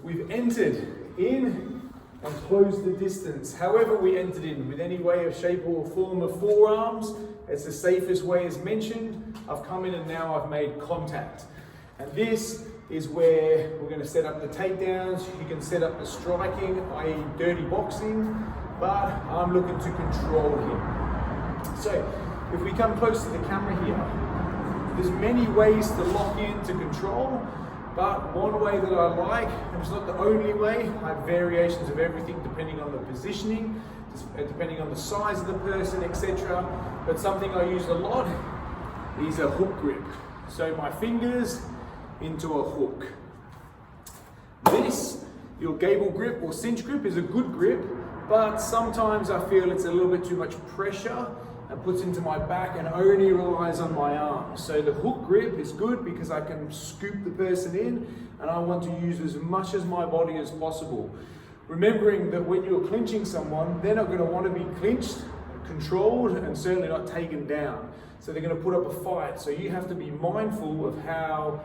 We've entered in and closed the distance. However we entered in, with any way or shape or form of forearms, it's the safest way as mentioned. I've come in and now I've made contact. And this is where we're going to set up the takedowns. You can set up the striking, i.e. dirty boxing, but I'm looking to control him. So if we come close to the camera here, there's many ways to lock in, to control. But one way that I like, and it's not the only way, I have variations of everything depending on the positioning, depending on the size of the person, etc. But something I use a lot is a hook grip. So my fingers into a hook. This, your gable grip or cinch grip, is a good grip, but sometimes I feel it's a little bit too much pressure and puts into my back and only relies on my arms. So the hook grip is good because I can scoop the person in and I want to use as much as my body as possible. Remembering that when you're clinching someone, they're not going to want to be clinched, controlled, and certainly not taken down. So they're going to put up a fight. So you have to be mindful of how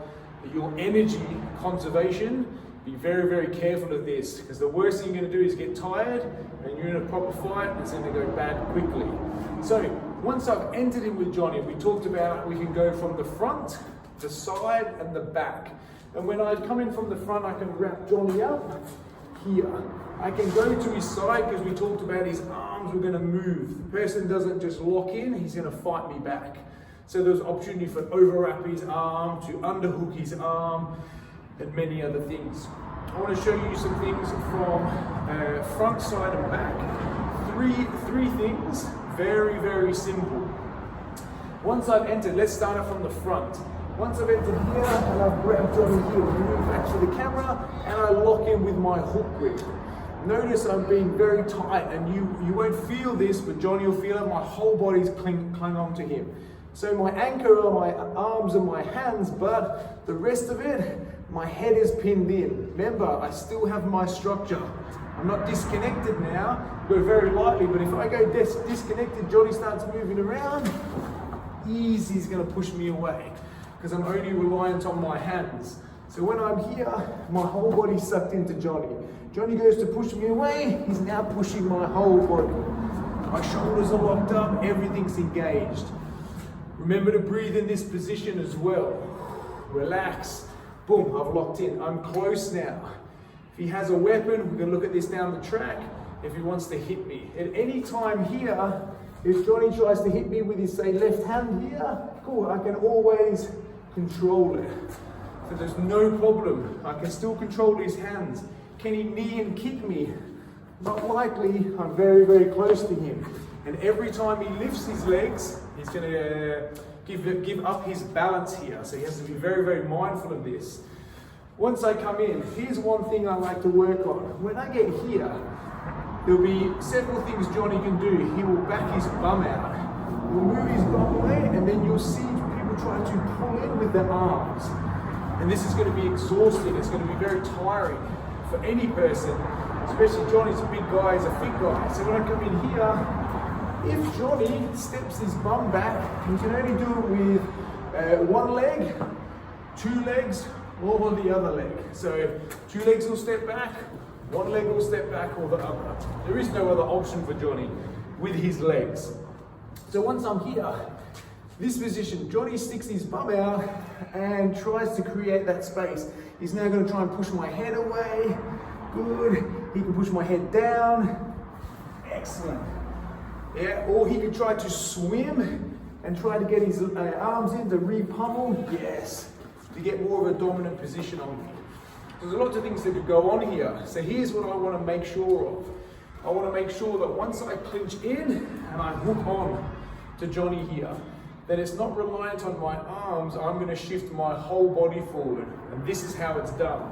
your energy conservation, be very, very careful of this, because the worst thing you're going to do is get tired and you're in a proper fight and it's going to go bad quickly. So once I've entered in with Johnny, we talked about we can go from the front, the side and the back. And when I come in from the front, I can wrap Johnny up here. I can go to his side because we talked about his arms were going to move. The person doesn't just lock in, he's going to fight me back. So there's opportunity for overwrap his arm, to underhook his arm, and many other things. I want to show you some things from front, side and back. Three things, very, very simple. Once I've entered, let's start it from the front. Once I've entered here and I've grabbed Johnny here, we move back to the camera and I lock in with my hook grip. Notice I'm being very tight, and you won't feel this, but Johnny will feel it. My whole body's clung on to him. So my anchor are my arms and my hands, but the rest of it, my head is pinned in. Remember, I still have my structure. I'm not disconnected now, go very lightly, but if I go disconnected, Johnny starts moving around, easy, he's gonna push me away, because I'm only reliant on my hands. So when I'm here, my whole body's sucked into Johnny. Johnny goes to push me away, he's now pushing my whole body. My shoulders are locked up, everything's engaged. Remember to breathe in this position as well. Relax. Boom, I've locked in. I'm close now. If he has a weapon, we can look at this down the track. If he wants to hit me. At any time here, if Johnny tries to hit me with his, say, left hand here, cool, I can always control it. So there's no problem. I can still control his hands. Can he knee and kick me? Not likely. I'm very, very close to him. And every time he lifts his legs, he's going to give up his balance here. So he has to be very, very mindful of this. Once I come in, here's one thing I like to work on. When I get here, there'll be several things Johnny can do. He will back his bum out. He'll move his bum away, and then you'll see people try to pull in with their arms. And this is going to be exhausting. It's going to be very tiring for any person, especially Johnny's a big guy, he's a fit guy. So when I come in here, if Johnny steps his bum back, he can only do it with one leg, two legs, or the other leg. So two legs will step back, one leg will step back, or the other. There is no other option for Johnny with his legs. So once I'm here, this position, Johnny sticks his bum out and tries to create that space. He's now going to try and push my head away. Good. He can push my head down. Excellent. Yeah, or he could try to swim and try to get his arms in to re-pummel. Yes, to get more of a dominant position on me. There's a lot of things that could go on here. So here's what I want to make sure of. I want to make sure that once I clinch in and I hook on to Johnny here, that it's not reliant on my arms. I'm going to shift my whole body forward. And this is how it's done.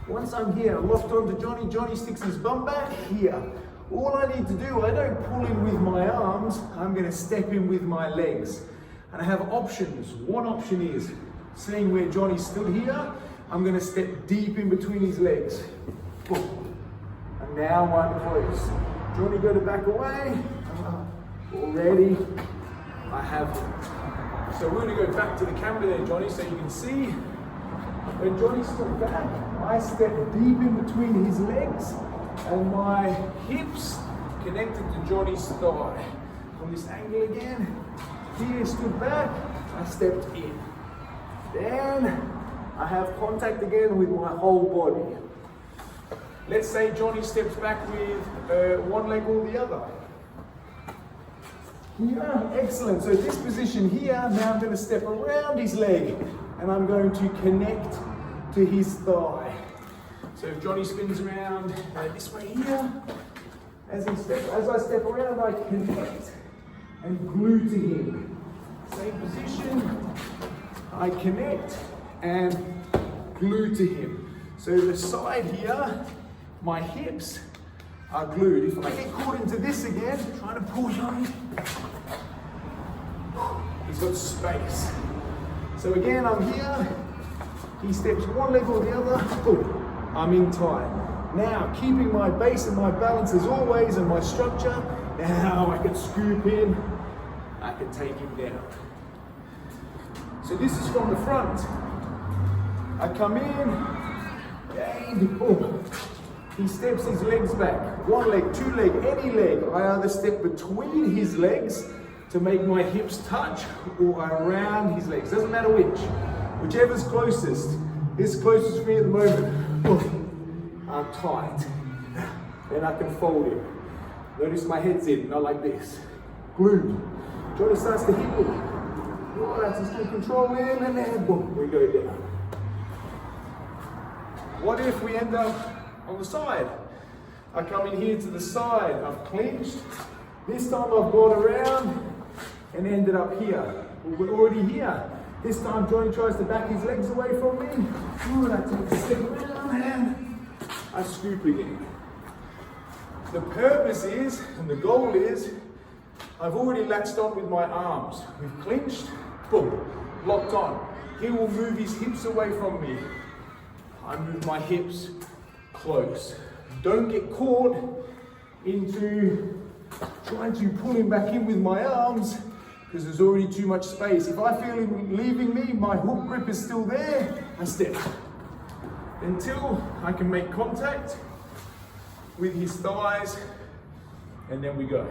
Once I'm here, locked onto Johnny, Johnny sticks his bum back here. All I need to do, I don't pull in with my arms, I'm going to step in with my legs. And I have options. One option is, seeing where Johnny stood here, I'm going to step deep in between his legs. Boom. And now I'm close. Johnny got to back away. Already, I have him. So we're going to go back to the camera there, Johnny, so you can see When Johnny stepped back, I stepped deep in between his legs and my hips connected to Johnny's thigh. From this angle again, he stood back, I stepped in. Then I have contact again with my whole body. Let's say Johnny steps back with one leg or the other. Yeah, excellent. So this position here, now I'm going to step around his leg and I'm going to connect to his thigh. So if Johnny spins around this way here, as I step around, I connect and glue to him. Same position, I connect and glue to him. So the side here, my hips are glued. If I get caught into this again, trying to pull Johnny, he's got space. So again, I'm here, he steps one leg or the other, boom, I'm in tight. Now, keeping my base and my balance as always and my structure, now I can scoop in, I can take him down. So this is from the front. I come in, and boom. He steps his legs back. One leg, two leg, any leg. I either step between his legs to make my hips touch or around his legs. Doesn't matter which. Whichever's closest. This is closest to me at the moment. Boom. I'm tight. Then I can fold him. Notice my head's in, not like this. Glued. Johnny starts to hit me. Alright, so still control him and then boom, we go down. What if we end up on the side? I come in here to the side, I've clinched. This time I've gone around and ended up here. Well, we're already here. This time Johnny tries to back his legs away from me. Good, I take a step around and I scoop again. The purpose is, and the goal is, I've already latched on with my arms. We've clinched, boom, locked on. He will move his hips away from me. I move my hips close. Don't get caught into trying to pull him back in with my arms because there's already too much space. If I feel him leaving me, my hook grip is still there, I step. Until I can make contact with his thighs, and then we go.